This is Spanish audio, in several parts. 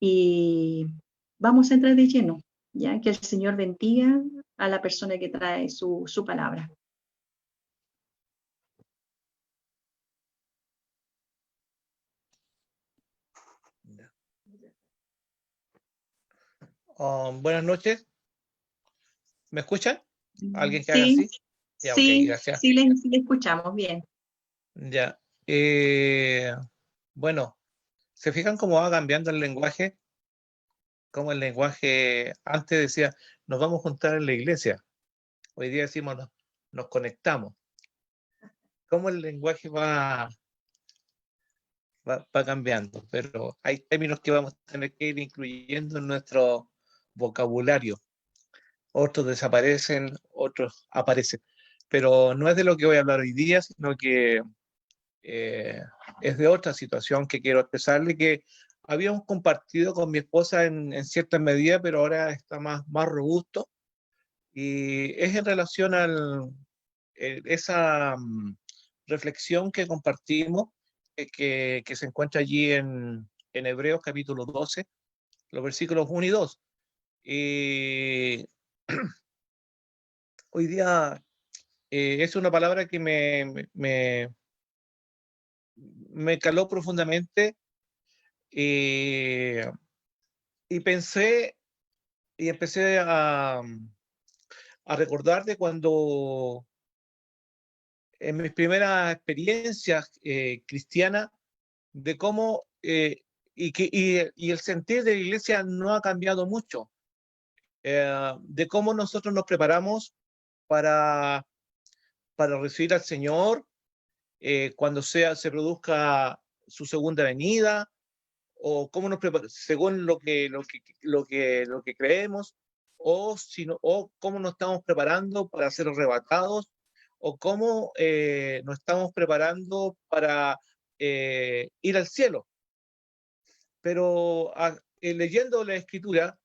y vamos a entrar de lleno, ya que el Señor bendiga a la persona que trae su palabra. Buenas noches. ¿Me escuchan? ¿Alguien que haga Sí, así? Ya, ok, gracias. sí le escuchamos bien. Ya. Bueno, ¿se fijan cómo va cambiando el lenguaje? Como el lenguaje antes decía, nos vamos a juntar en la iglesia. Hoy día decimos, nos conectamos. Cómo el lenguaje va cambiando, pero hay términos que vamos a tener que ir incluyendo en nuestro vocabulario. Otros desaparecen, otros aparecen. Pero no es de lo que voy a hablar hoy día, sino que es de otra situación que quiero expresarle, que habíamos compartido con mi esposa en cierta medida, pero ahora está más robusto, y es en relación a esa reflexión que compartimos, que se encuentra allí en Hebreos capítulo 12, los versículos 1 y 2. Y hoy día es una palabra que me caló profundamente, y pensé y empecé a recordar de cuando en mis primeras experiencias cristianas, de cómo y el sentir de la iglesia no ha cambiado mucho, de cómo nosotros nos preparamos para, para recibir al Señor cuando se produzca su segunda venida, o cómo nos preparamos según lo que creemos, o cómo nos estamos preparando para ser arrebatados, o cómo nos estamos preparando para ir al cielo. Pero leyendo la escritura,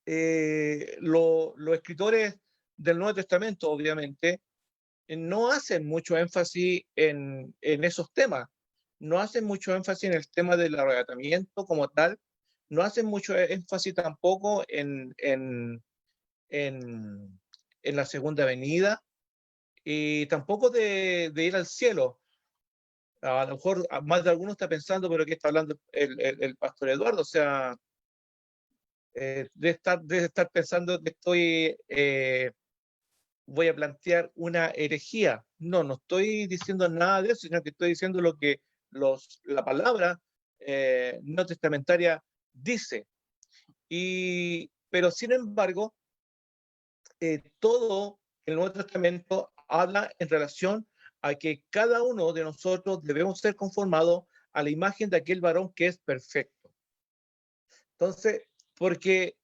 los escritores del Nuevo Testamento, obviamente, no hacen mucho énfasis en esos temas, no hacen mucho énfasis en el tema del arrebatamiento como tal, no hacen mucho énfasis tampoco en la segunda venida, y tampoco de ir al cielo. A lo mejor más de alguno está pensando, pero ¿qué está hablando el pastor Eduardo? O sea, de estar pensando que voy a plantear una herejía. No, no estoy diciendo nada de eso, sino que estoy diciendo lo que la palabra no testamentaria dice. Pero sin embargo, todo el Nuevo Testamento habla en relación a que cada uno de nosotros debemos ser conformados a la imagen de aquel varón que es perfecto. Entonces, porque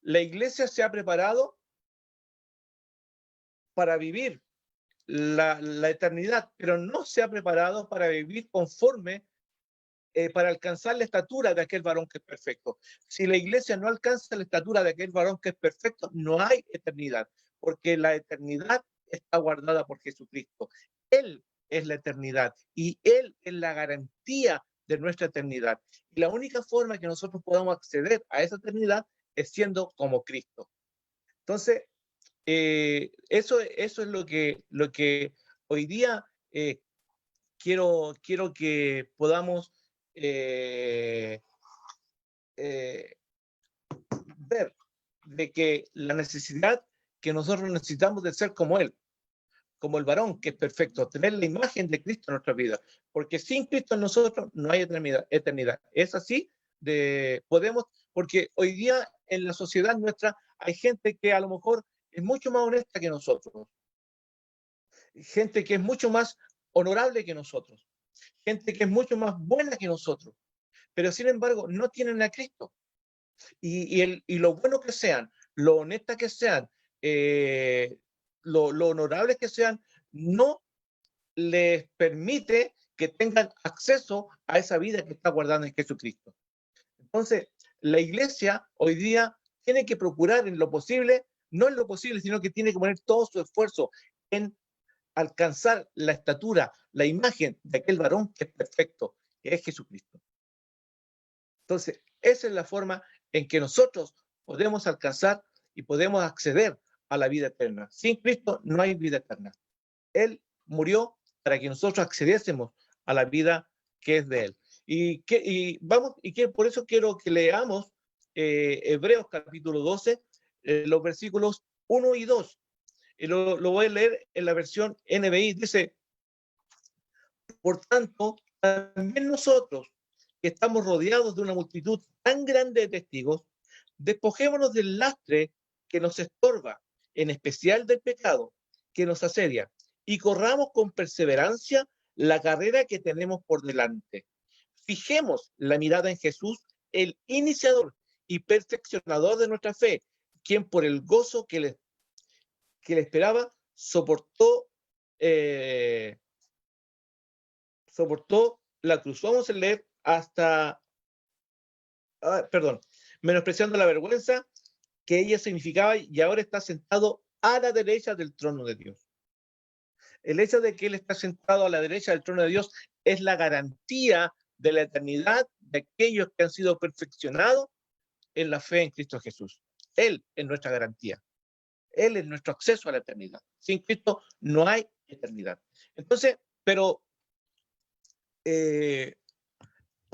la iglesia se ha preparado para vivir la eternidad, pero no se ha preparado para vivir conforme, para alcanzar la estatura de aquel varón que es perfecto. Si la iglesia no alcanza la estatura de aquel varón que es perfecto, no hay eternidad, porque la eternidad está guardada por Jesucristo. Él es la eternidad y Él es la garantía de nuestra eternidad. Y la única forma que nosotros podamos acceder a esa eternidad es siendo como Cristo. Entonces, eso es lo que hoy día quiero que podamos eh, eh, ver, de que la necesidad que nosotros necesitamos de ser como Él, como el varón que es perfecto, tener la imagen de Cristo en nuestra vida, porque sin Cristo en nosotros no hay eternidad. Es así, porque hoy día en la sociedad nuestra hay gente que a lo mejor es mucho más honesta que nosotros, gente que es mucho más honorable que nosotros, gente que es mucho más buena que nosotros, pero sin embargo no tienen a Cristo. Y lo bueno que sean, lo honestas que sean, lo honorables que sean, no les permite que tengan acceso a esa vida que está guardada en Jesucristo. Entonces, la iglesia hoy día tiene que procurar en lo posible, no en lo posible, sino que tiene que poner todo su esfuerzo en alcanzar la estatura, la imagen de aquel varón que es perfecto, que es Jesucristo. Entonces, esa es la forma en que nosotros podemos alcanzar y podemos acceder a la vida eterna. Sin Cristo no hay vida eterna. Él murió para que nosotros accediésemos a la vida que es de Él. Por eso quiero que leamos Hebreos capítulo 12, los versículos 1 y 2. Lo voy a leer en la versión NBI. Dice, por tanto, también nosotros, que estamos rodeados de una multitud tan grande de testigos, despojémonos del lastre que nos estorba, en especial del pecado que nos asedia, y corramos con perseverancia la carrera que tenemos por delante. Fijemos la mirada en Jesús, el iniciador y perfeccionador de nuestra fe, quien por el gozo que le esperaba soportó la cruz. Vamos a leer hasta, menospreciando la vergüenza que ella significaba, y ahora está sentado a la derecha del trono de Dios. El hecho de que Él está sentado a la derecha del trono de Dios es la garantía de la eternidad de aquellos que han sido perfeccionados en la fe en Cristo Jesús. Él es nuestra garantía. Él es nuestro acceso a la eternidad. Sin Cristo no hay eternidad. Entonces, pero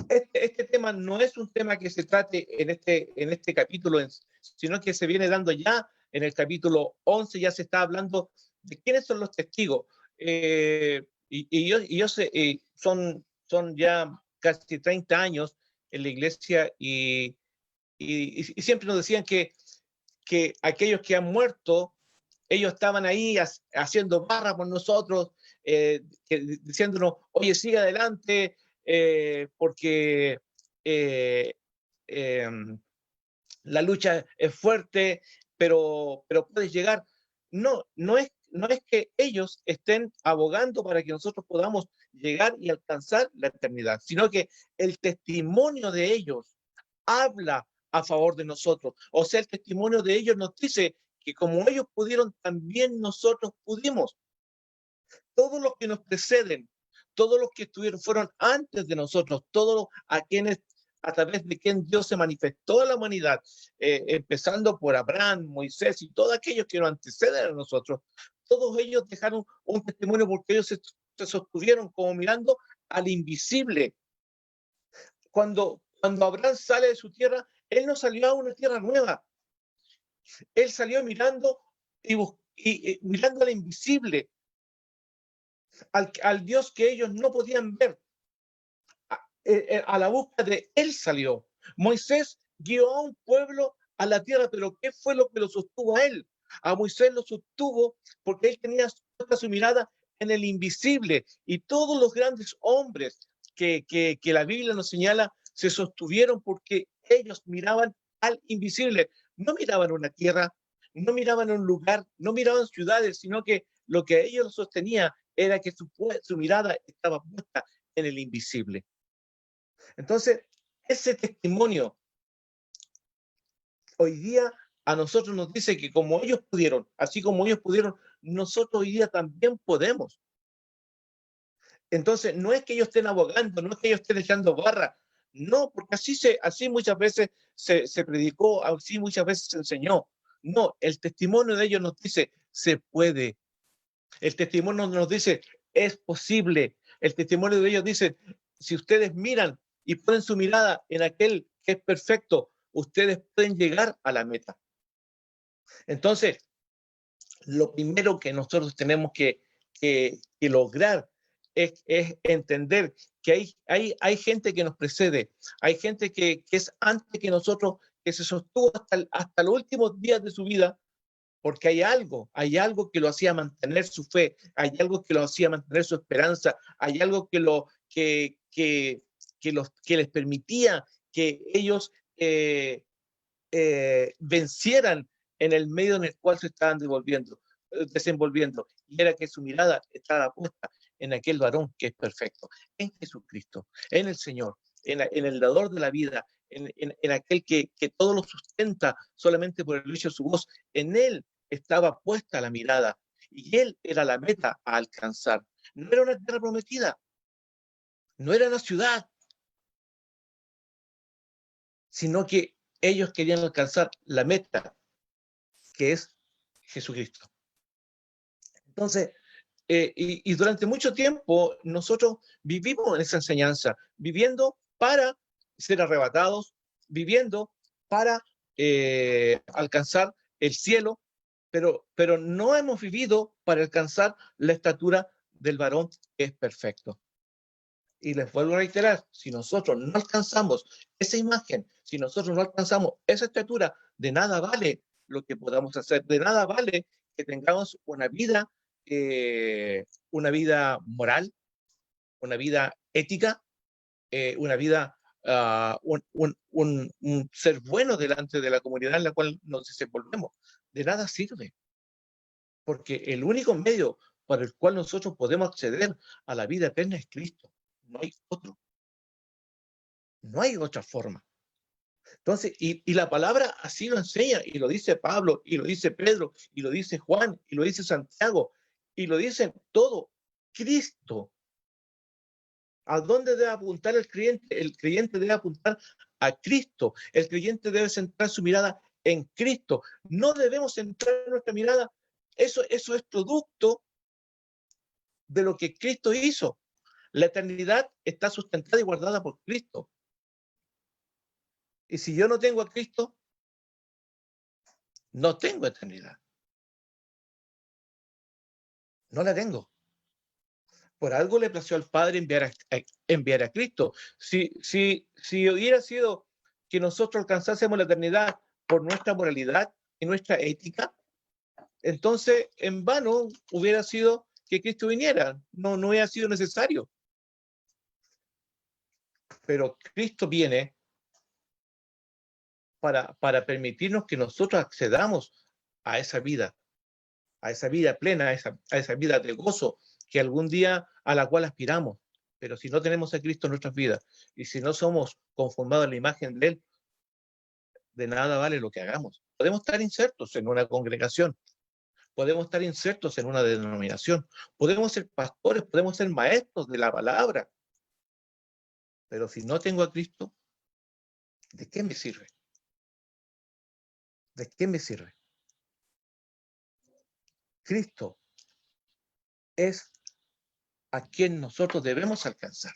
este tema no es un tema que se trate en este capítulo, sino que se viene dando ya en el capítulo 11, ya se está hablando de quiénes son los testigos. Yo sé, son ya casi 30 años en la iglesia y siempre nos decían que aquellos que han muerto, ellos estaban ahí haciendo barra por nosotros, diciéndonos, oye, sigue adelante, porque la lucha es fuerte, pero puedes llegar. No es que ellos estén abogando para que nosotros podamos llegar y alcanzar la eternidad, sino que el testimonio de ellos habla a favor de nosotros. O sea, el testimonio de ellos nos dice que como ellos pudieron, también nosotros pudimos. Todos los que nos preceden, todos los que fueron antes de nosotros, todos a quienes, a través de quien Dios se manifestó a la humanidad, empezando por Abraham, Moisés y todos aquellos que nos anteceden a nosotros, todos ellos dejaron un testimonio porque ellos se sostuvieron como mirando al invisible. Cuando Abraham sale de su tierra, él no salió a una tierra nueva. Él salió mirando y mirando al invisible, al Dios que ellos no podían ver. A la búsqueda de él salió. Moisés guió a un pueblo a la tierra, pero ¿qué fue lo que lo sostuvo a él? A Moisés lo sostuvo porque él tenía su mirada en el invisible, y todos los grandes hombres que la Biblia nos señala se sostuvieron porque ellos miraban al invisible. No miraban una tierra, no miraban un lugar, no miraban ciudades, sino que lo que ellos sostenía era que su mirada estaba puesta en el invisible. Entonces, ese testimonio hoy día a nosotros nos dice que como ellos pudieron, así como ellos pudieron, nosotros hoy día también podemos. Entonces, no es que ellos estén abogando, no es que ellos estén echando barra, no, porque así muchas veces se predicó, así muchas veces se enseñó. No, el testimonio de ellos nos dice, se puede. El testimonio nos dice, es posible. El testimonio de ellos dice, si ustedes miran y ponen su mirada en aquel que es perfecto, ustedes pueden llegar a la meta. Entonces, lo primero que nosotros tenemos que lograr es entender que hay gente que nos precede, hay gente que es antes que nosotros, que se sostuvo hasta los últimos días de su vida, porque hay algo que lo hacía mantener su fe, hay algo que lo hacía mantener su esperanza, hay algo que les permitía que ellos vencieran en el medio en el cual se estaban desenvolviendo, y era que su mirada estaba puesta en aquel varón que es perfecto, en Jesucristo, en el Señor, en el dador de la vida, en aquel que todo lo sustenta solamente por el hecho de su voz. En él estaba puesta la mirada, y él era la meta a alcanzar. No era una tierra prometida, no era una ciudad, sino que ellos querían alcanzar la meta, que es Jesucristo. Entonces, y durante mucho tiempo nosotros vivimos en esa enseñanza, viviendo para ser arrebatados, viviendo para alcanzar el cielo, pero no hemos vivido para alcanzar la estatura del varón que es perfecto. Y les vuelvo a reiterar, si nosotros no alcanzamos esa imagen, si nosotros no alcanzamos esa estatura, de nada vale lo que podamos hacer, de nada vale que tengamos una vida moral, una vida ética, una vida, un ser bueno delante de la comunidad en la cual nos desenvolvemos. De nada sirve, porque el único medio por el cual nosotros podemos acceder a la vida eterna es Cristo. No hay otro. No hay otra forma. Entonces, y la palabra así lo enseña, y lo dice Pablo, y lo dice Pedro, y lo dice Juan, y lo dice Santiago, y lo dicen todo. Cristo. ¿A dónde debe apuntar el creyente? El creyente debe apuntar a Cristo. El creyente debe centrar su mirada en Cristo. No debemos centrar nuestra mirada. Eso es producto de lo que Cristo hizo. La eternidad está sustentada y guardada por Cristo. Y si yo no tengo a Cristo, no tengo eternidad. No la tengo. Por algo le plació al Padre enviar a Cristo. Si hubiera sido que nosotros alcanzásemos la eternidad por nuestra moralidad y nuestra ética, entonces en vano hubiera sido que Cristo viniera. No hubiera sido necesario. Pero Cristo viene para permitirnos que nosotros accedamos a esa vida plena, a esa vida de gozo que algún día a la cual aspiramos. Pero si no tenemos a Cristo en nuestras vidas y si no somos conformados a la imagen de Él, de nada vale lo que hagamos. Podemos estar insertos en una congregación, podemos estar insertos en una denominación, podemos ser pastores, podemos ser maestros de la palabra, pero si no tengo a Cristo, ¿de qué me sirve? ¿De qué me sirve? Cristo es a quien nosotros debemos alcanzar.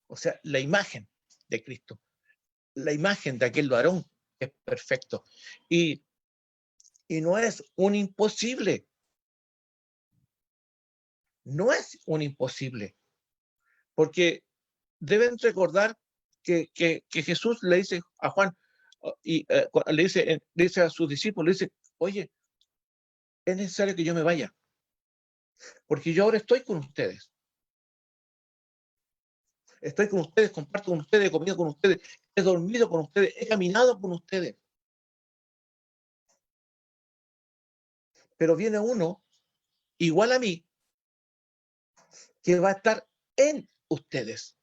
O sea, la imagen de Cristo, la imagen de aquel varón es perfecto. Y no es un imposible. No es un imposible. Porque deben recordar que Jesús le dice a Juan, y le dice a sus discípulos, le dice, oye, es necesario que yo me vaya, porque yo ahora estoy con ustedes. Estoy con ustedes, comparto con ustedes, he comido con ustedes, he dormido con ustedes, he caminado con ustedes. Pero viene uno, igual a mí, que va a estar en ustedes.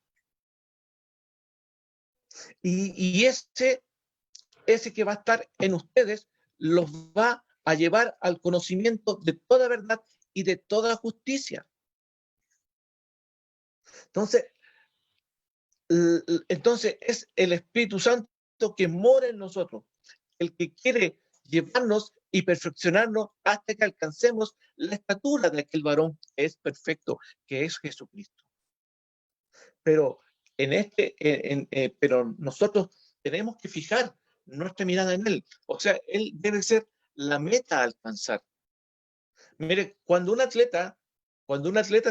Y ese que va a estar en ustedes los va a llevar al conocimiento de toda verdad y de toda justicia. Entonces es el Espíritu Santo que mora en nosotros, el que quiere llevarnos y perfeccionarnos hasta que alcancemos la estatura de aquel varón que es perfecto, que es Jesucristo. Pero pero nosotros tenemos que fijar nuestra mirada en Él. O sea, Él debe ser la meta a alcanzar. Mire, cuando un atleta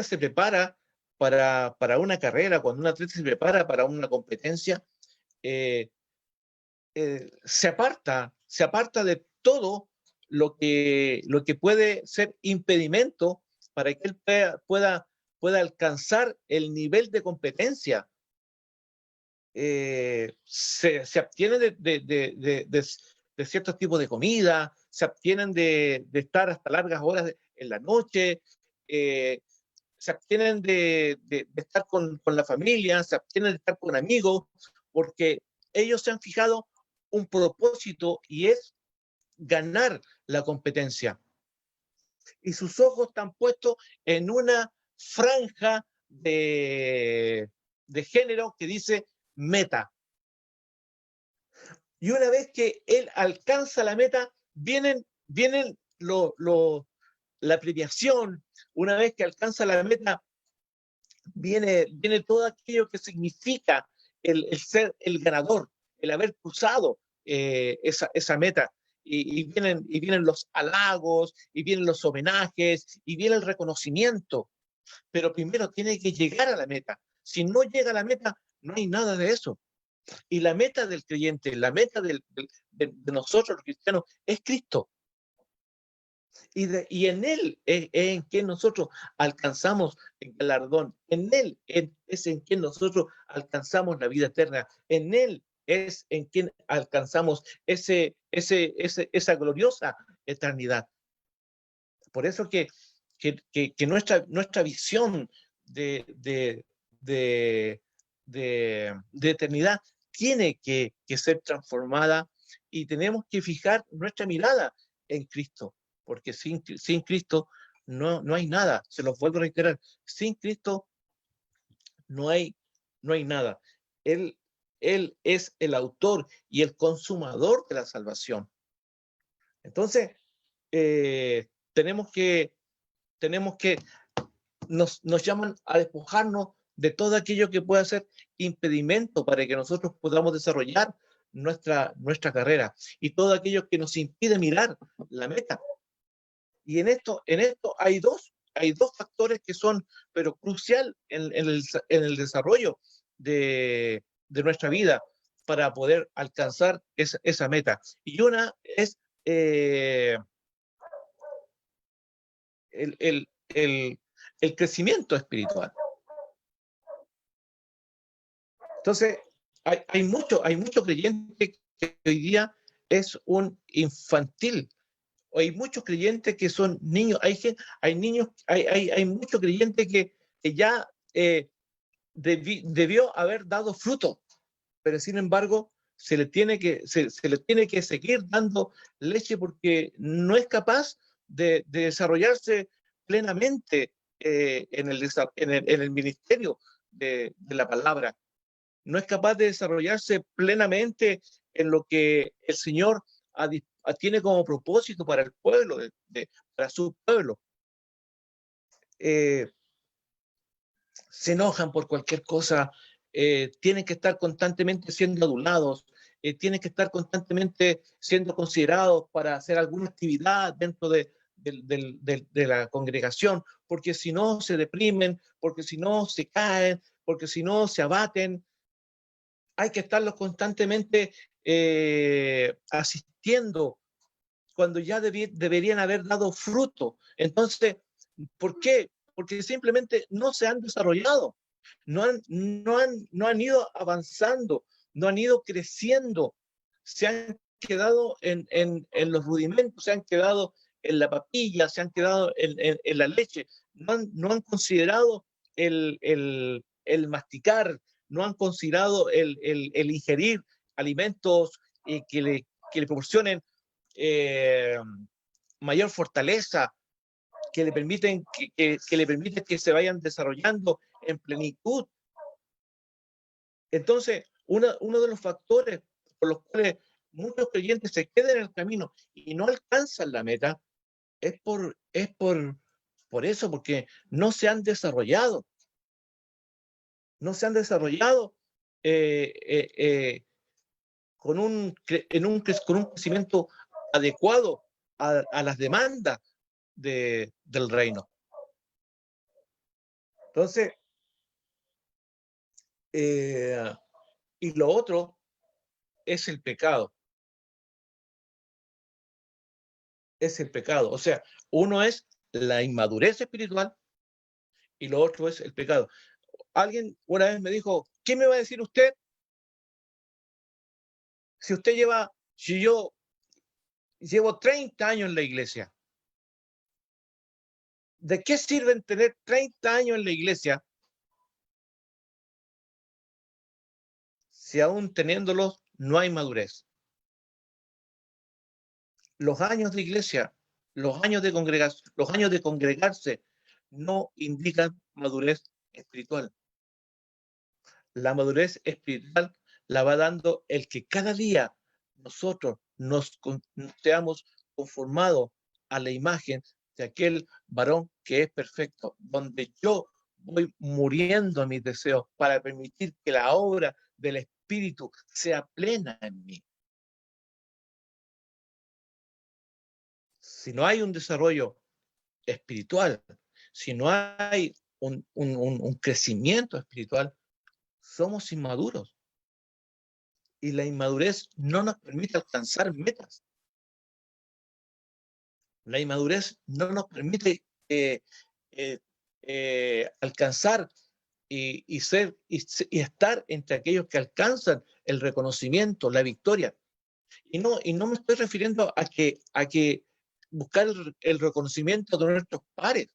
se prepara para una carrera, cuando un atleta se prepara para una competencia, se aparta de todo lo que puede ser impedimento para que él pueda alcanzar el nivel de competencia. Se abstiene de ciertos tipos de comida, se abstienen de estar hasta largas horas en la noche, se abstienen de estar con la familia, se abstienen de estar con amigos, porque ellos se han fijado un propósito y es ganar la competencia. Y sus ojos están puestos en una franja de género que dice meta. Y una vez que él alcanza la meta, vienen la premiación. Una vez que alcanza la meta, viene todo aquello que significa el ser el ganador, el haber cruzado esa meta. Y vienen los halagos, y vienen los homenajes, y viene el reconocimiento. Pero primero tiene que llegar a la meta. Si no llega a la meta, no hay nada de eso. Y la meta del creyente, la meta de nosotros los cristianos, es Cristo. Y en Él es en quien nosotros alcanzamos el galardón. En Él es en quien nosotros alcanzamos la vida eterna. En Él es en quien alcanzamos esa gloriosa eternidad. Por eso que nuestra visión de eternidad tiene que ser transformada, y tenemos que fijar nuestra mirada en Cristo, porque sin Cristo no hay nada. Se los vuelvo a reiterar, sin Cristo no hay nada. Él es el autor y el consumador de la salvación. Entonces, tenemos que nos llaman a despojarnos de todo aquello que pueda ser impedimento para que nosotros podamos desarrollar nuestra carrera, y todo aquello que nos impide mirar la meta. Y en esto hay dos factores que son, pero crucial en el desarrollo de nuestra vida para poder alcanzar esa meta. Y una es el crecimiento espiritual. Entonces, hay mucho creyente que hoy día es un infantil. Hay muchos creyentes que son niños. Hay muchos creyentes que ya debió haber dado fruto, pero sin embargo se le tiene que seguir dando leche, porque no es capaz de desarrollarse plenamente en el ministerio de la palabra. No es capaz de desarrollarse plenamente en lo que el Señor tiene como propósito para el pueblo, para su pueblo. Se enojan por cualquier cosa, tienen que estar constantemente siendo adulados, tienen que estar constantemente siendo considerados para hacer alguna actividad dentro de la congregación, porque si no se deprimen, porque si no se caen, porque si no se abaten. Hay que estarlos constantemente asistiendo, cuando ya deberían haber dado fruto. Entonces, ¿por qué? Porque simplemente no se han desarrollado, no han ido avanzando, no han ido creciendo, se han quedado en los rudimentos, se han quedado en la papilla, se han quedado en la leche, no han considerado el masticar, no han considerado el ingerir alimentos que le proporcionen mayor fortaleza, que le permiten que se vayan desarrollando en plenitud. Entonces, uno de los factores por los cuales muchos creyentes se quedan en el camino y no alcanzan la meta es por eso, porque no se han desarrollado. No se han desarrollado con un crecimiento adecuado a las demandas del reino. Entonces, y lo otro es el pecado. Es el pecado. O sea, uno es la inmadurez espiritual y lo otro es el pecado. Alguien una vez me dijo, ¿qué me va a decir usted si yo llevo 30 años en la iglesia? ¿De qué sirve tener 30 años en la iglesia si aún teniéndolos no hay madurez? Los años de iglesia, los años de congregarse no indican madurez espiritual. La madurez espiritual la va dando el que cada día nosotros seamos conformados a la imagen de aquel varón que es perfecto, donde yo voy muriendo a mis deseos para permitir que la obra del Espíritu sea plena en mí. Si no hay un desarrollo espiritual, si no hay un crecimiento espiritual, somos inmaduros. Y la inmadurez no nos permite alcanzar metas. La inmadurez no nos permite eh, alcanzar y estar entre aquellos que alcanzan el reconocimiento, la victoria. Y no me estoy refiriendo a que buscar el reconocimiento de nuestros pares,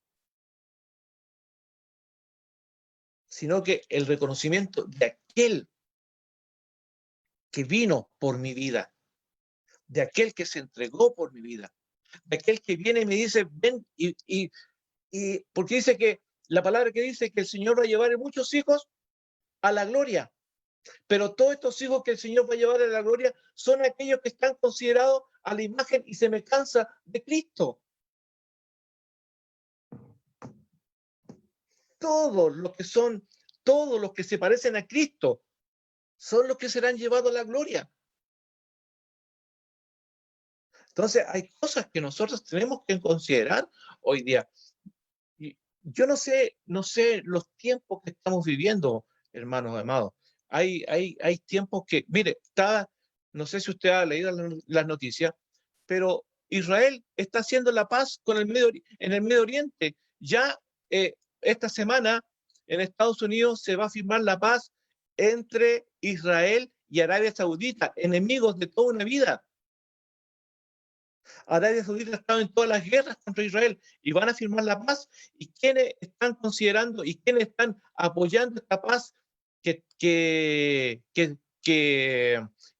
sino que el reconocimiento de aquel que vino por mi vida, de aquel que se entregó por mi vida, de aquel que viene y me dice, ven, y porque dice que la palabra que dice que el Señor va a llevar a muchos hijos a la gloria, pero todos estos hijos que el Señor va a llevar a la gloria son aquellos que están considerados a la imagen y semejanza de Cristo. Todos los que se parecen a Cristo son los que serán llevados a la gloria. Entonces, hay cosas que nosotros tenemos que considerar hoy día. Y yo no sé los tiempos que estamos viviendo, hermanos amados. Hay tiempos que, mire, no sé si usted ha leído las noticias, pero Israel está haciendo la paz en el Medio Oriente. Ya esta semana en Estados Unidos se va a firmar la paz entre Israel y Arabia Saudita, enemigos de toda una vida. Arabia Saudita ha estado en todas las guerras contra Israel y van a firmar la paz. ¿Y quiénes están considerando y quiénes están apoyando esta paz que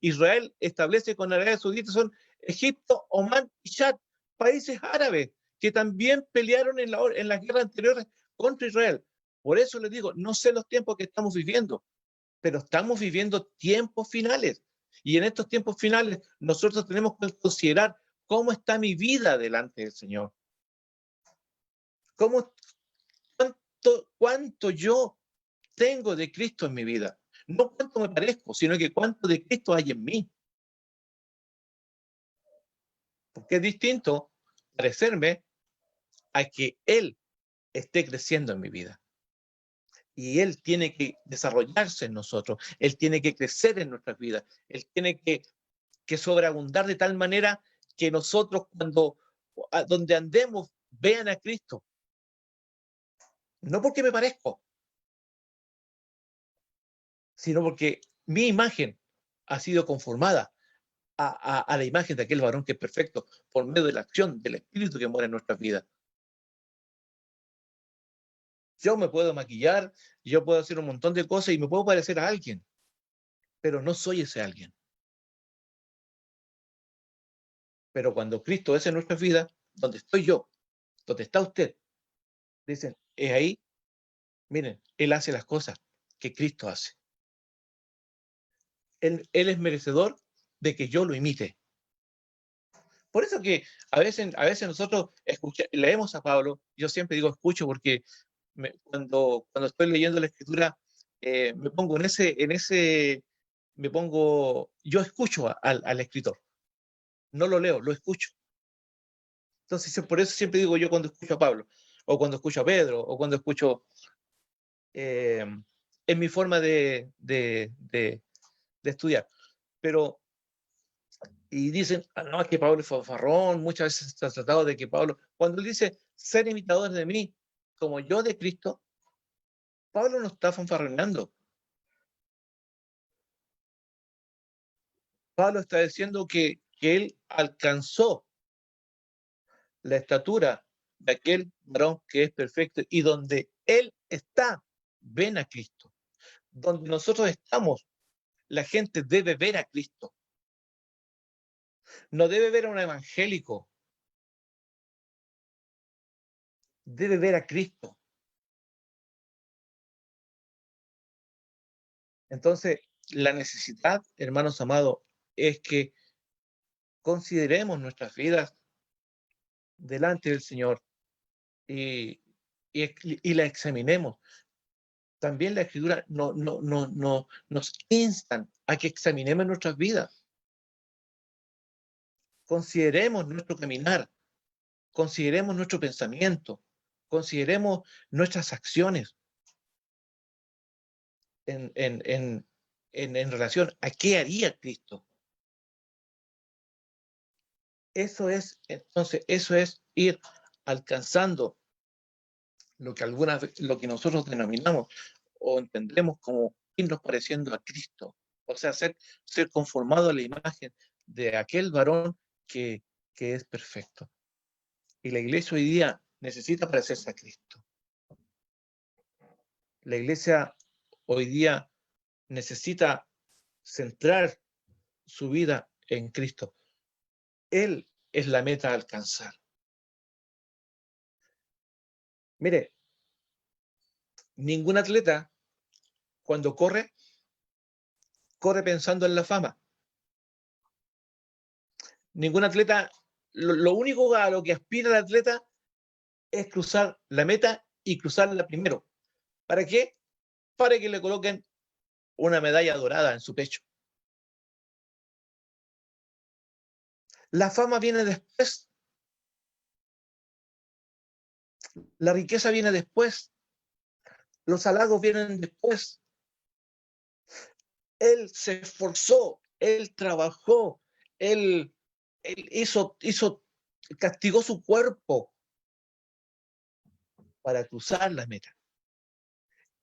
Israel establece con Arabia Saudita? Son Egipto, Omán y Chad, países árabes que también pelearon en las guerras anteriores contra Israel. Por eso les digo, no sé los tiempos que estamos viviendo, pero estamos viviendo tiempos finales. Y en estos tiempos finales nosotros tenemos que considerar cómo está mi vida delante del Señor. Cuánto yo tengo de Cristo en mi vida. No cuánto me parezco, sino que cuánto de Cristo hay en mí. Porque es distinto parecerme a que Él esté creciendo en mi vida. Y Él tiene que desarrollarse en nosotros. Él tiene que crecer en nuestras vidas. Él tiene que sobreabundar de tal manera que nosotros donde andemos vean a Cristo. No porque me parezco, sino porque mi imagen ha sido conformada a la imagen de aquel varón que es perfecto por medio de la acción del Espíritu que mora en nuestras vidas. Yo me puedo maquillar, yo puedo hacer un montón de cosas y me puedo parecer a alguien, pero no soy ese alguien. Pero cuando Cristo es en nuestras vidas, donde estoy yo, donde está usted, dicen, es ahí, miren, Él hace las cosas que Cristo hace. Él es merecedor de que yo lo imite. Por eso que a veces nosotros leemos a Pablo, yo siempre digo escucho porque cuando estoy leyendo la escritura, me pongo yo escucho al escritor, no lo leo, lo escucho. Entonces, por eso siempre digo yo cuando escucho a Pablo, o cuando escucho a Pedro, o cuando escucho, en mi forma de estudiar. Pero, y dicen, no, es que Pablo es fanfarrón, muchas veces se ha tratado de que Pablo, cuando él dice, ser imitadores de mí, como yo de Cristo, Pablo no está fanfarroneando. Pablo está diciendo que él alcanzó la estatura de aquel varón que es perfecto y donde él está, ven a Cristo. Donde nosotros estamos, la gente debe ver a Cristo. No debe ver a un evangélico, debe ver a Cristo. Entonces, la necesidad, hermanos amados, es que Consideremos nuestras vidas delante del Señor y la examinemos. También la Escritura nos instan a que examinemos nuestras vidas. Consideremos nuestro caminar, consideremos nuestro pensamiento, consideremos nuestras acciones en relación a qué haría Cristo. Eso es ir alcanzando lo que nosotros denominamos o entendemos como irnos pareciendo a Cristo. O sea, ser conformado a la imagen de aquel varón que es perfecto. Y la iglesia hoy día necesita parecerse a Cristo. La iglesia hoy día necesita centrar su vida en Cristo. Él es la meta a alcanzar. Mire, ningún atleta cuando corre pensando en la fama. Ningún atleta, lo único a lo que aspira el atleta es cruzar la meta y cruzarla primero. ¿Para qué? Para que le coloquen una medalla dorada en su pecho. La fama viene después. La riqueza viene después. Los halagos vienen después. Él se esforzó, él trabajó, él castigó su cuerpo para cruzar la meta.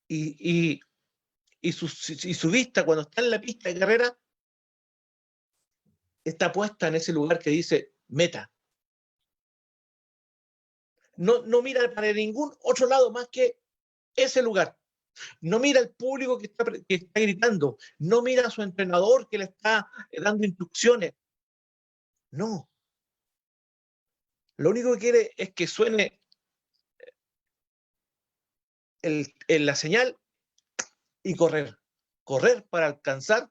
Y su vista, cuando está en la pista de carrera, está puesta en ese lugar que dice meta. No mira para ningún otro lado más que ese lugar. No mira al público que está gritando. No mira a su entrenador que le está dando instrucciones. No. Lo único que quiere es que suene la señal y correr. Correr para alcanzar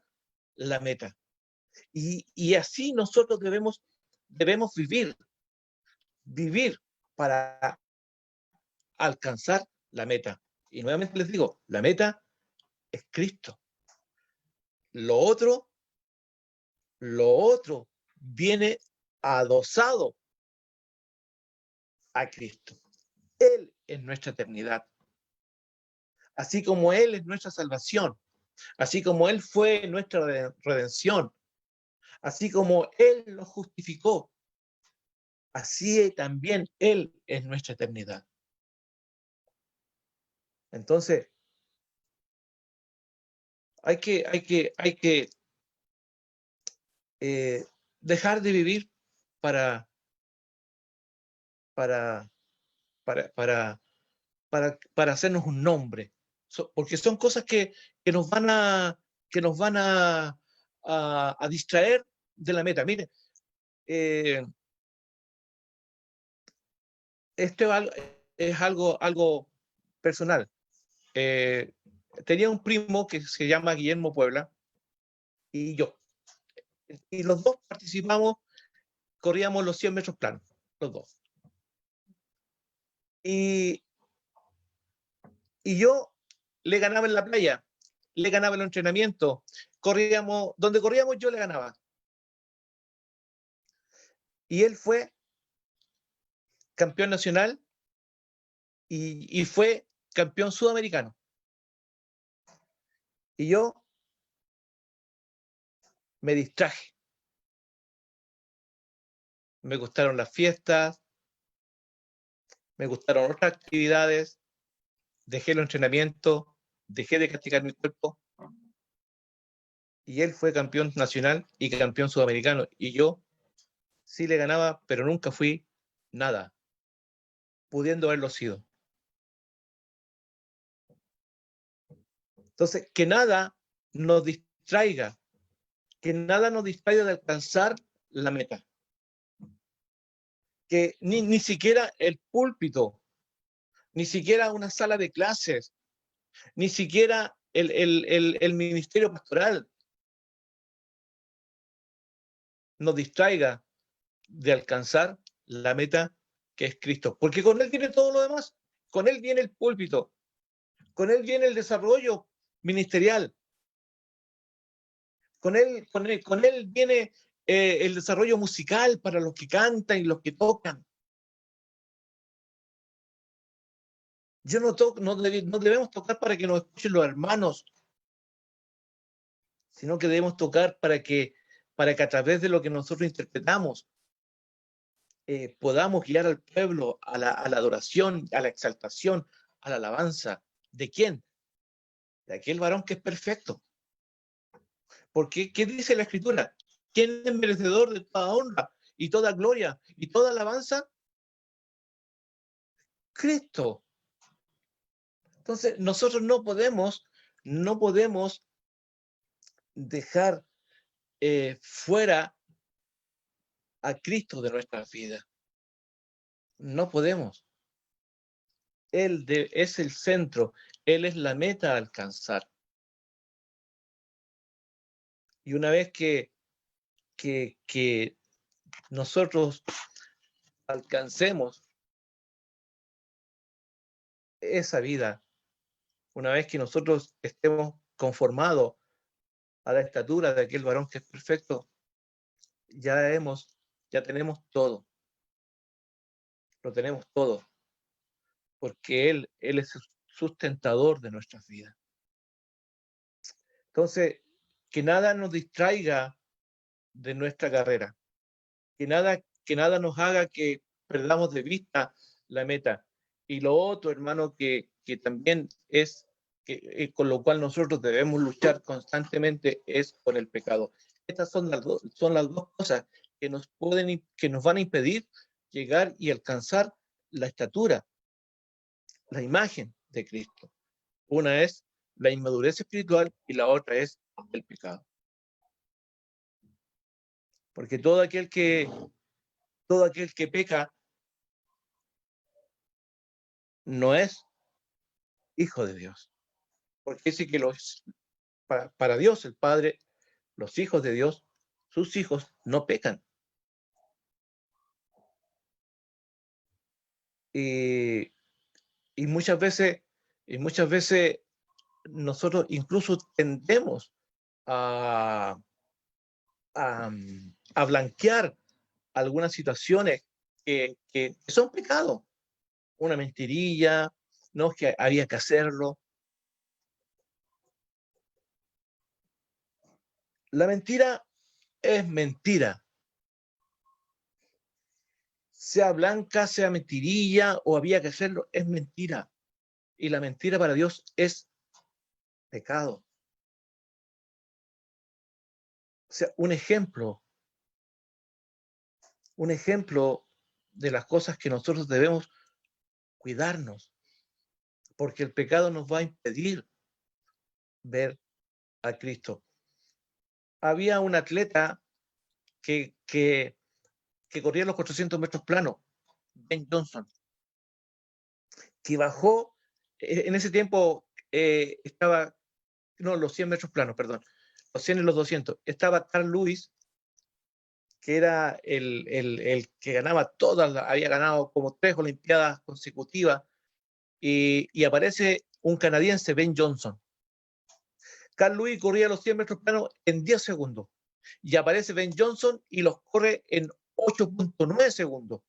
la meta. Y así nosotros debemos vivir. Vivir para alcanzar la meta. Y nuevamente les digo, la meta es Cristo. Lo otro viene adosado a Cristo. Él es nuestra eternidad. Así como Él es nuestra salvación, así como Él fue nuestra redención, así como Él nos justificó, así también Él es nuestra eternidad. Entonces, hay que dejar de vivir para hacernos un nombre, porque son cosas que nos van a distraer de la meta. Mire, esto es algo personal. Tenía un primo que se llama Guillermo Puebla y yo. Y los dos participamos, corríamos los 100 metros planos, los dos. Y yo le ganaba en la playa, le ganaba en el entrenamiento, donde corríamos yo le ganaba. Y él fue campeón nacional y fue campeón sudamericano. Y yo me distraje. Me gustaron las fiestas, me gustaron otras actividades, dejé el entrenamiento, dejé de castigar mi cuerpo. Y él fue campeón nacional y campeón sudamericano. Y yo sí le ganaba, pero nunca fui nada, pudiendo haberlo sido. Entonces, que nada nos distraiga, de alcanzar la meta. Que ni siquiera el púlpito, ni siquiera una sala de clases, ni siquiera el ministerio pastoral nos distraiga de alcanzar la meta que es Cristo, porque con Él viene todo lo demás, con Él viene el púlpito, con Él viene el desarrollo ministerial, con él viene el desarrollo musical para los que cantan y los que tocan. No debemos tocar para que nos escuchen los hermanos, sino que debemos tocar para que a través de lo que nosotros interpretamos podamos guiar al pueblo a la adoración, a la exaltación, a la alabanza. ¿De quién? De aquel varón que es perfecto. Porque, ¿qué dice la Escritura? ¿Quién es merecedor de toda honra y toda gloria y toda alabanza? Cristo. Entonces, nosotros no podemos dejar fuera a Cristo de nuestras vidas. No podemos. Él es el centro, Él es la meta a alcanzar. Y una vez que nosotros alcancemos esa vida, una vez que nosotros estemos conformados a la estatura de aquel varón que es perfecto, ya tenemos todo. Lo tenemos todo. Porque Él es el sustentador de nuestras vidas. Entonces, que nada nos distraiga de nuestra carrera. Que nada nos haga que perdamos de vista la meta. Y lo otro, hermano, que también es con lo cual nosotros debemos luchar constantemente es con el pecado. Estas son las dos cosas que nos van a impedir llegar y alcanzar la estatura, la imagen de Cristo. Una es la inmadurez espiritual y la otra es el pecado. Porque todo aquel que peca no es hijo de Dios. Porque dice que para Dios, el Padre, los hijos de Dios, sus hijos no pecan. Y muchas veces nosotros incluso tendemos a blanquear algunas situaciones que son pecados. Una mentirilla, no es que había que hacerlo. La mentira es mentira. Sea blanca, sea mentirilla o había que hacerlo, es mentira. Y la mentira para Dios es pecado. O sea, un ejemplo de las cosas que nosotros debemos cuidarnos, porque el pecado nos va a impedir ver a Cristo. Había un atleta que corría los 400 metros planos, Ben Johnson, que bajó, en ese tiempo los 100 metros planos, perdón, los 100 y los 200, estaba Carl Lewis, que era el que ganaba todas, había ganado como 3 Olimpiadas consecutivas, y aparece un canadiense, Ben Johnson. Carl Lewis corría los 100 metros planos en 10 segundos, y aparece Ben Johnson y los corre en 8.9 segundos.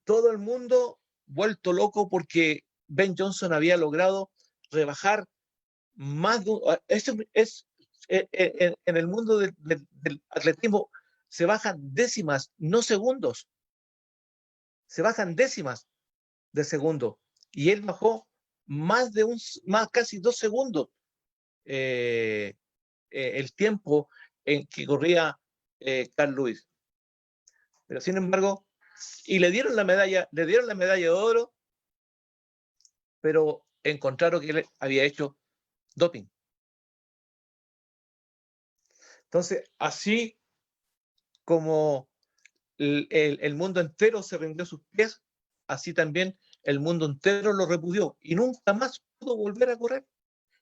Todo el mundo vuelto loco porque Ben Johnson había logrado rebajar más de esto es en el mundo del atletismo se bajan décimas, no segundos. Se bajan décimas de segundo. Y él bajó más casi 2 segundos el tiempo en que corría Carl Lewis. Pero sin embargo, y le dieron la medalla de oro, pero encontraron que él había hecho doping. Entonces, así como el mundo entero se rindió a sus pies, así también el mundo entero lo repudió y nunca más pudo volver a correr.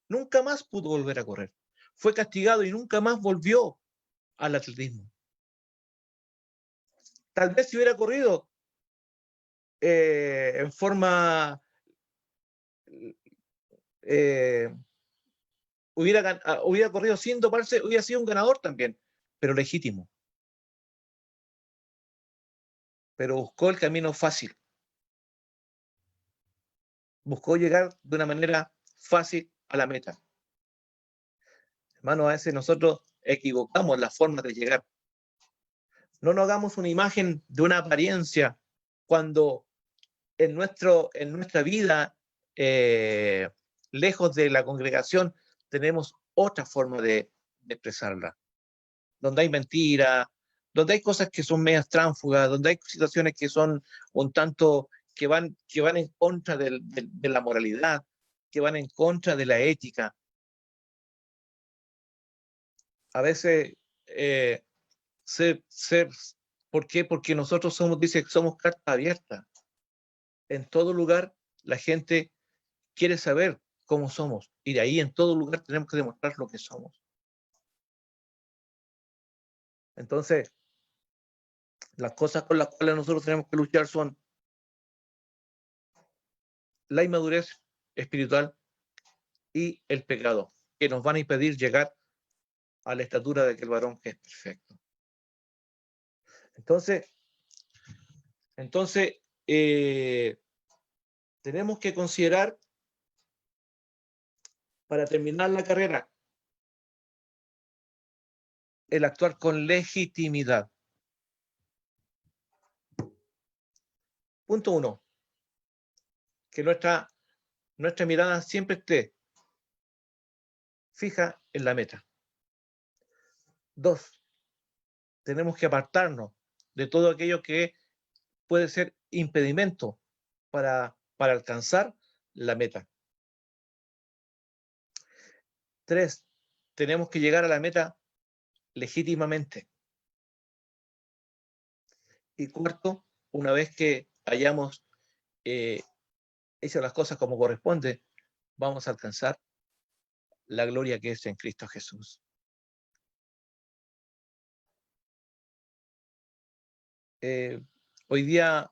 Nunca más pudo volver a correr. Fue castigado y nunca más volvió al atletismo. Tal vez si hubiera corrido en forma, hubiera corrido sin doparse, hubiera sido un ganador también, pero legítimo. Pero buscó el camino fácil. Buscó llegar de una manera fácil a la meta. Hermano, a veces nosotros equivocamos la forma de llegar. No nos hagamos una imagen de una apariencia cuando en nuestra vida, lejos de la congregación, tenemos otra forma de expresarla. Donde hay mentira, donde hay cosas que son medias tránsfugas, donde hay situaciones que son un tanto que van en contra de la moralidad, que van en contra de la ética. A veces, ¿por qué? Porque nosotros somos carta abierta. En todo lugar la gente quiere saber cómo somos, y de ahí en todo lugar tenemos que demostrar lo que somos. Entonces, las cosas con las cuales nosotros tenemos que luchar son la inmadurez espiritual y el pecado, que nos van a impedir llegar a la estatura de aquel varón que es perfecto. Entonces tenemos que considerar, para terminar la carrera, el actuar con legitimidad. Punto 1. Que nuestra mirada siempre esté fija en la meta. 2. Tenemos que apartarnos de todo aquello que puede ser impedimento para alcanzar la meta. 3. Tenemos que llegar a la meta legítimamente. Y 4, una vez que hayamos hecho las cosas como corresponde, vamos a alcanzar la gloria que es en Cristo Jesús. Hoy día,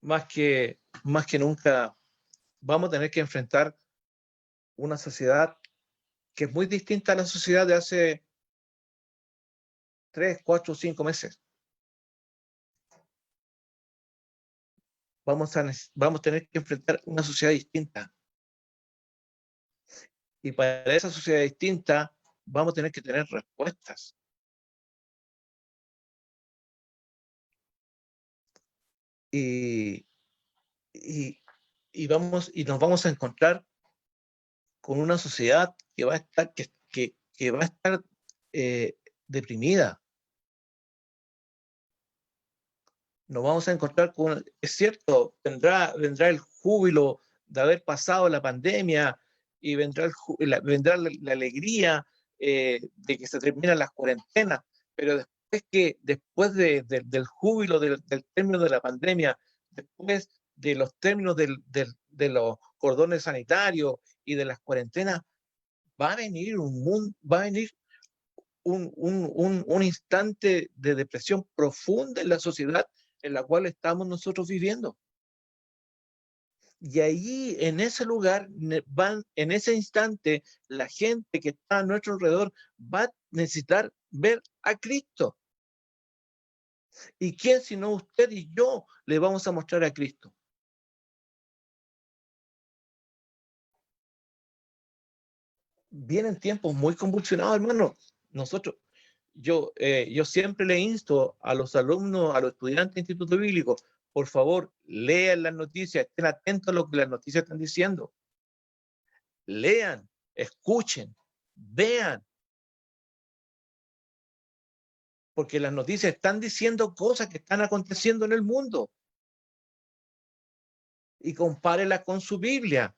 más que nunca, vamos a tener que enfrentar una sociedad que es muy distinta a la sociedad de hace 3, 4, 5 meses. Vamos a tener que enfrentar una sociedad distinta. Y para esa sociedad distinta, vamos a tener que tener respuestas. Y nos vamos a encontrar con una sociedad que va a estar, que va a estar deprimida. Nos vamos a encontrar con, es cierto, vendrá el júbilo de haber pasado la pandemia, y vendrá la alegría de que se terminan las cuarentenas, pero después del júbilo del término de la pandemia, después de los términos de los cordones sanitarios y de las cuarentenas, va a venir un instante de depresión profunda en la sociedad en la cual estamos nosotros viviendo. Y ahí, en ese lugar, en ese instante, la gente que está a nuestro alrededor va a necesitar ver a Cristo. ¿Y quién sino usted y yo le vamos a mostrar a Cristo? Vienen tiempos muy convulsionados, hermano. Yo siempre le insto a los alumnos, a los estudiantes de Instituto Bíblico, por favor, lean las noticias, estén atentos a lo que las noticias están diciendo. Lean, escuchen, vean. Porque las noticias están diciendo cosas que están aconteciendo en el mundo. Y compárelas con su Biblia.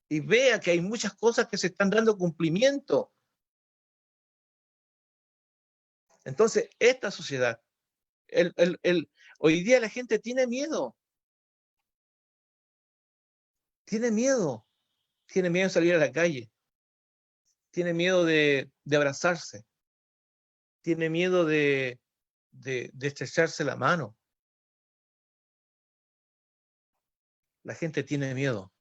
Y vea que hay muchas cosas que se están dando cumplimiento. Entonces, esta sociedad, hoy día la gente tiene miedo. Tiene miedo de salir a la calle. tiene miedo de abrazarse, tiene miedo de estrecharse la mano. La gente tiene miedo.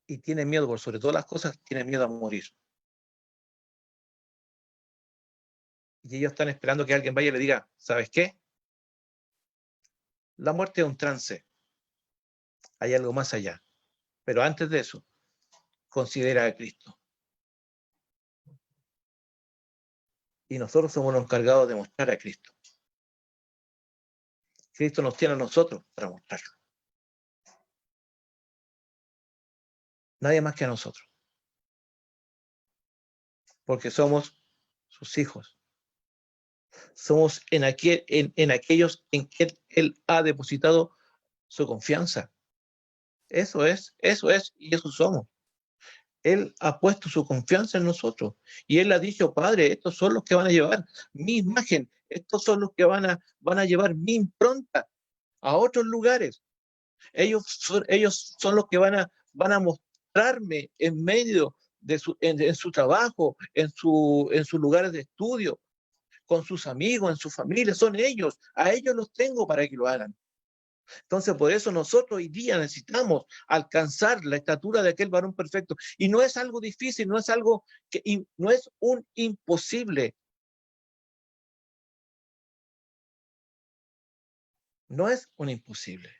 Y tiene miedo, por sobre todas las cosas, tiene miedo a morir. Y ellos están esperando que alguien vaya y le diga, ¿sabes qué? La muerte es un trance. Hay algo más allá. Pero antes de eso, considera a Cristo. Y nosotros somos los encargados de mostrar a Cristo. Cristo nos tiene a nosotros para mostrarlo. Nadie más que a nosotros. Porque somos sus hijos. Somos en aquellos en que Él ha depositado su confianza. Eso es, y eso somos. Él ha puesto su confianza en nosotros. Y Él ha dicho, Padre, estos son los que van a llevar mi imagen, estos son los que van a llevar mi impronta a otros lugares. Ellos son los que van a mostrarme en medio de en su trabajo, en sus lugares de estudio, con sus amigos, en su familia, son ellos. A ellos los tengo para que lo hagan. Entonces, por eso nosotros hoy día necesitamos alcanzar la estatura de aquel varón perfecto. Y no es algo difícil, no es algo no es un imposible. No es un imposible.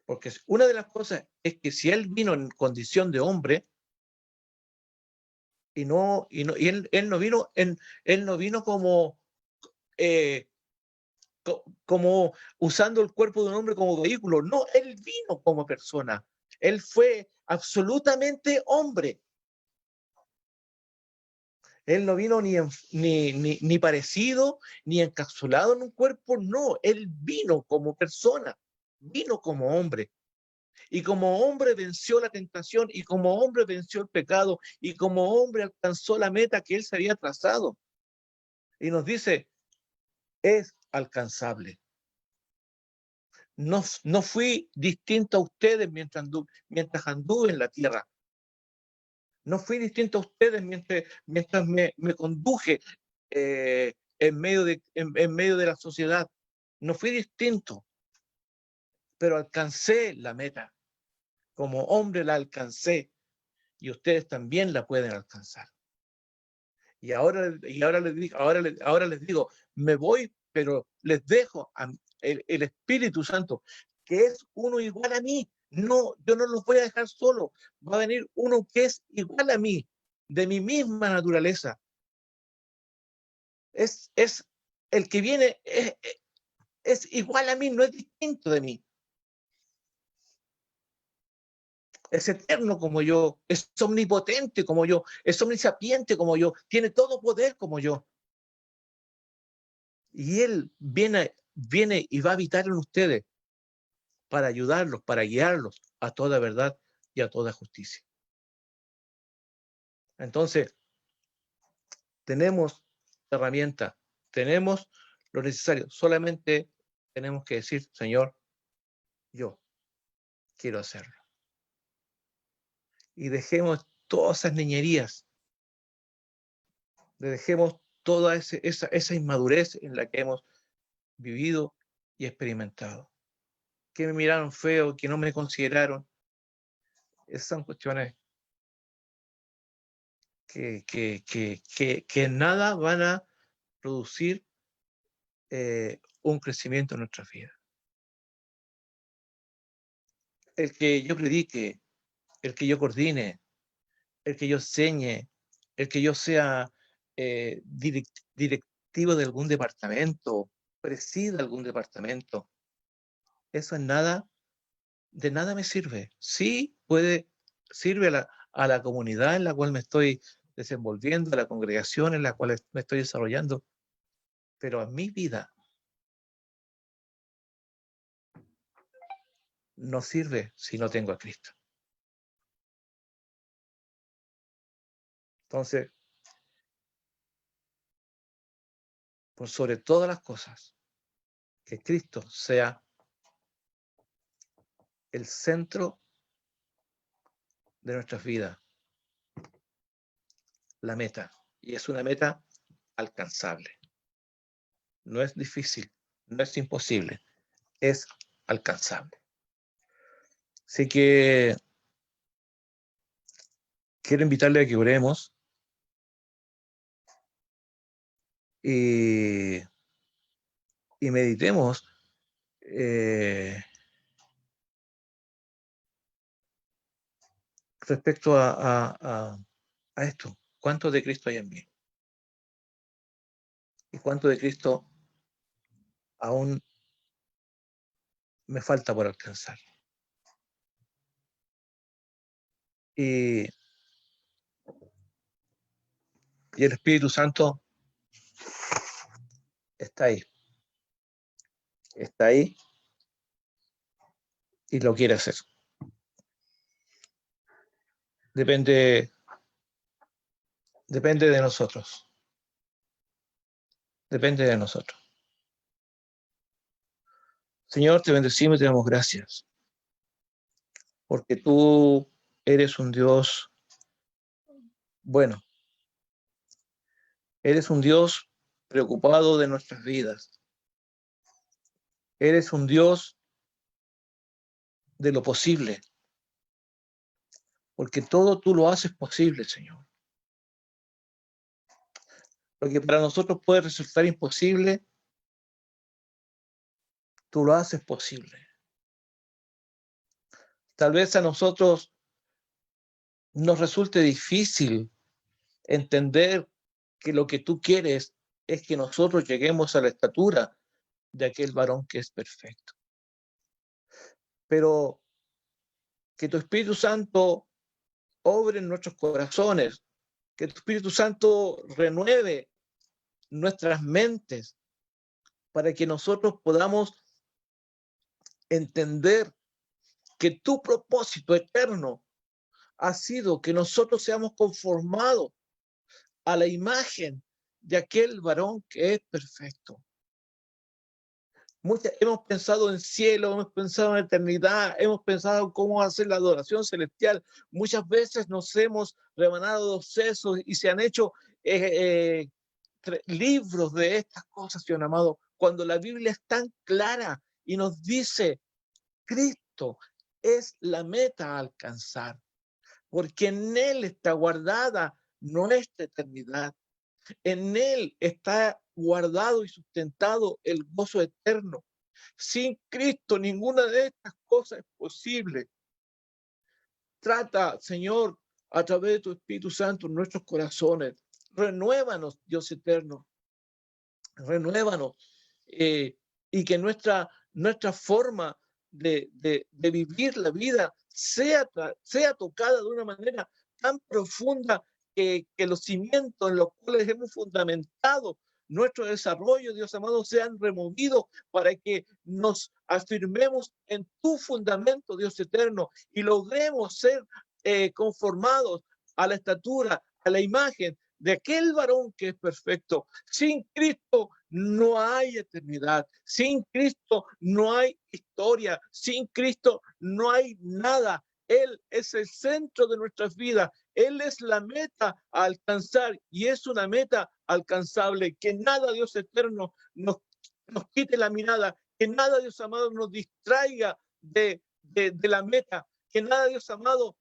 Porque una de las cosas es que si él vino en condición de hombre, y él no vino eh, como usando el cuerpo de un hombre como vehículo. No, él vino como persona. Él fue absolutamente hombre. Él no vino ni parecido, ni encapsulado en un cuerpo, no. Él vino como persona, vino como hombre. Y como hombre venció la tentación, y como hombre venció el pecado, y como hombre alcanzó la meta que él se había trazado. Y nos dice, es alcanzable. No fui distinto a ustedes mientras anduve en la tierra. No fui distinto a ustedes mientras me conduje en medio de la sociedad. No fui distinto, pero alcancé la meta. Como hombre la alcancé y ustedes también la pueden alcanzar. Y ahora les digo, me voy, pero les dejo el Espíritu Santo, que es uno igual a mí. No, yo no los voy a dejar solo. Va a venir uno que es igual a mí, de mi misma naturaleza. Es el que viene, es igual a mí, no es distinto de mí. Es eterno como yo, es omnipotente como yo, es omnisapiente como yo, tiene todo poder como yo. Y Él viene y va a habitar en ustedes para ayudarlos, para guiarlos a toda verdad y a toda justicia. Entonces, tenemos herramientas, tenemos lo necesario, solamente tenemos que decir, Señor, yo quiero hacerlo. Y dejemos todas esas niñerías, dejemos toda esa inmadurez en la que hemos vivido y experimentado. Que me miraron feo, que no me consideraron. Esas son cuestiones que nada van a producir un crecimiento en nuestra vida. El que yo predique, el que yo coordine, el que yo enseñe, el que yo sea directivo de algún departamento, presida algún departamento, eso de nada me sirve. Sí sirve a la comunidad en la cual me estoy desenvolviendo, a la congregación en la cual me estoy desarrollando, pero a mi vida no sirve si no tengo a Cristo. Entonces, por sobre todas las cosas, que Cristo sea el centro de nuestras vidas, la meta. Y es una meta alcanzable. No es difícil, no es imposible, es alcanzable. Así que quiero invitarle a que oremos y meditemos respecto a esto. ¿Cuánto de Cristo hay en mí? ¿Y cuánto de Cristo aún me falta por alcanzar? Y el Espíritu Santo está ahí. Está ahí y lo quiere hacer. Depende de nosotros. Depende de nosotros. Señor, te bendecimos y te damos gracias. Porque tú eres un Dios bueno. Eres un Dios preocupado de nuestras vidas. Eres un Dios de lo posible. Porque todo tú lo haces posible, Señor. Lo que para nosotros puede resultar imposible, tú lo haces posible. Tal vez a nosotros nos resulte difícil entender que lo que tú quieres es que nosotros lleguemos a la estatura de aquel varón que es perfecto. Pero que tu Espíritu Santo obre en nuestros corazones, que tu Espíritu Santo renueve nuestras mentes para que nosotros podamos entender que tu propósito eterno ha sido que nosotros seamos conformados a la imagen de aquel varón que es perfecto. Hemos pensado en cielo, hemos pensado en eternidad, hemos pensado en cómo hacer la adoración celestial. Muchas veces nos hemos rebanado los sesos y se han hecho libros de estas cosas, Señor amado, cuando la Biblia es tan clara y nos dice, Cristo es la meta a alcanzar, porque en Él está guardada nuestra eternidad. En Él está guardado y sustentado el gozo eterno. Sin Cristo ninguna de estas cosas es posible. Trata, Señor, a través de tu Espíritu Santo en nuestros corazones. Renuévanos, Dios eterno. Renuévanos. Y que nuestra forma de vivir la vida sea tocada de una manera tan profunda que los cimientos en los cuales hemos fundamentado nuestro desarrollo, Dios amado, sean removidos para que nos afirmemos en tu fundamento, Dios eterno, y logremos ser conformados a la estatura, a la imagen de aquel varón que es perfecto. Sin Cristo no hay eternidad. Sin Cristo no hay historia. Sin Cristo no hay nada. Él es el centro de nuestras vidas. Él es la meta a alcanzar y es una meta alcanzable. Que nada, Dios eterno, nos quite la mirada. Que nada, Dios amado, nos distraiga de la meta. Que nada, Dios amado,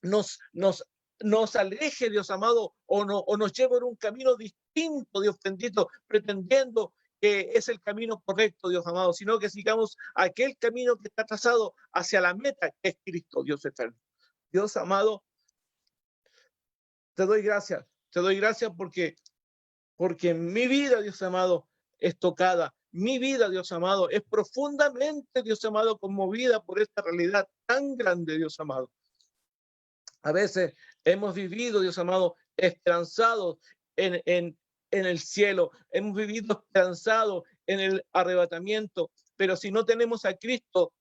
nos aleje, Dios amado, o nos lleve en un camino distinto, Dios bendito, pretendiendo que es el camino correcto, Dios amado, sino que sigamos aquel camino que está trazado hacia la meta, que es Cristo, Dios eterno. Dios amado, te doy gracias porque mi vida, Dios amado, es tocada. Mi vida, Dios amado, es profundamente, Dios amado, conmovida por esta realidad tan grande, Dios amado. A veces hemos vivido, Dios amado, esperanzados en el cielo. Hemos vivido esperanzados en el arrebatamiento. Pero si no tenemos a Cristo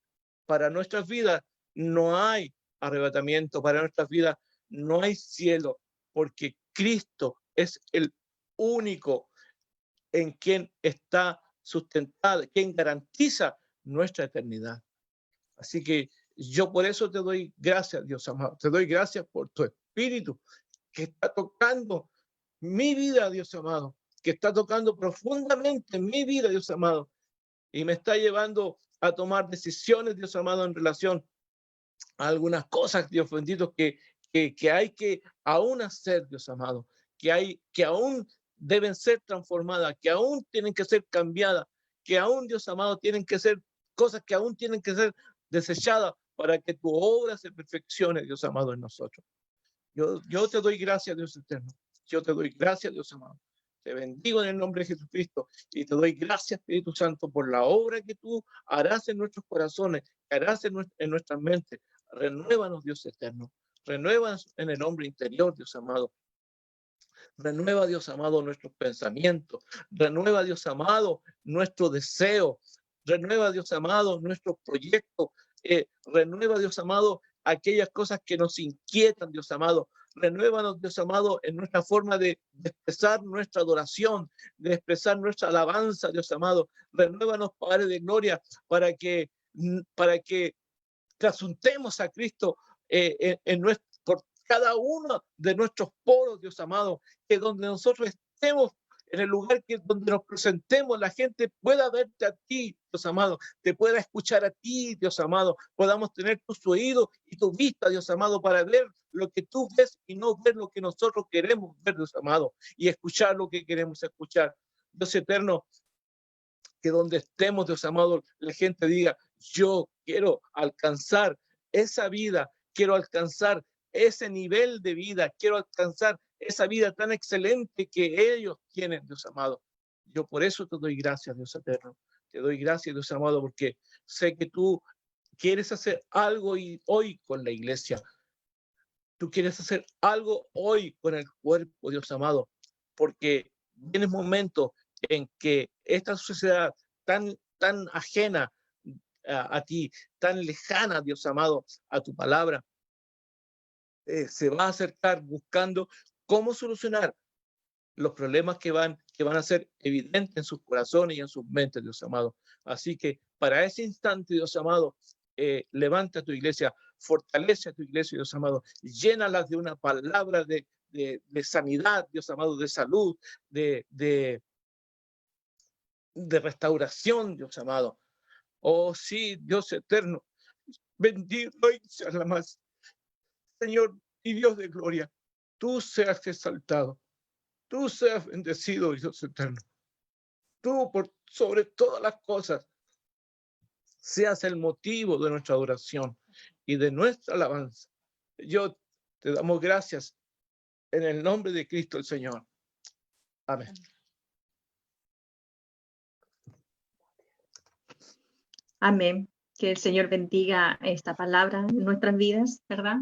para nuestras vidas, no hay arrebatamiento. Para nuestras vidas no hay cielo. Porque Cristo es el único en quien está sustentada, quien garantiza nuestra eternidad. Así que yo por eso te doy gracias, Dios amado. Te doy gracias por tu Espíritu que está tocando mi vida, Dios amado, que está tocando profundamente mi vida, Dios amado, y me está llevando a tomar decisiones, Dios amado, en relación a algunas cosas, Dios bendito, que hay que aún hacer, Dios amado, que aún deben ser transformadas, que aún tienen que ser cambiadas, que aún, Dios amado, tienen que ser cosas que aún tienen que ser desechadas para que tu obra se perfeccione, Dios amado, en nosotros. Yo te doy gracias, Dios eterno. Yo te doy gracias, Dios amado. Te bendigo en el nombre de Jesucristo y te doy gracias, Espíritu Santo, por la obra que tú harás en nuestros corazones, que harás en nuestras mentes. Renuévanos, Dios eterno. Renuévanos en el hombre interior, Dios amado. Renueva, Dios amado, nuestros pensamientos. Renueva, Dios amado, nuestro deseo. Renueva, Dios amado, nuestros proyectos. Renueva, Dios amado, aquellas cosas que nos inquietan, Dios amado. Renuévanos, Dios amado, en nuestra forma de expresar nuestra adoración, de expresar nuestra alabanza, Dios amado. Renuévanos, Padre de gloria, para que trasuntemos a Cristo por cada uno de nuestros poros, Dios amado, que donde nosotros estemos, en el lugar donde nos presentemos, la gente pueda verte a ti, Dios amado, te pueda escuchar a ti, Dios amado, podamos tener tus oídos y tu vista, Dios amado, para ver lo que tú ves y no ver lo que nosotros queremos ver, Dios amado, y escuchar lo que queremos escuchar. Dios eterno, que donde estemos, Dios amado, la gente diga, yo quiero alcanzar esa vida, quiero alcanzar ese nivel de vida, quiero alcanzar esa vida tan excelente que ellos tienen, Dios amado. Yo por eso te doy gracias, Dios eterno. Te doy gracias, Dios amado, porque sé que tú quieres hacer algo hoy con la iglesia. Tú quieres hacer algo hoy con el cuerpo, Dios amado, porque vienen momentos en que esta sociedad tan ajena a ti, tan lejana, Dios amado, a tu palabra, se va a acercar buscando cómo solucionar los problemas que van a ser evidentes en sus corazones y en sus mentes, Dios amado. Así que para ese instante, Dios amado, levanta tu iglesia, fortalece a tu iglesia, Dios amado, llénalas de una palabra de sanidad, Dios amado, de salud, de restauración, Dios amado. Oh sí, Dios eterno, bendito y sea la más, Señor y Dios de gloria, tú seas exaltado, tú seas bendecido, Dios eterno. Tú, por sobre todas las cosas, seas el motivo de nuestra adoración y de nuestra alabanza. Yo te damos gracias en el nombre de Cristo el Señor. Amén. Amén. Que el Señor bendiga esta palabra en nuestras vidas, ¿verdad?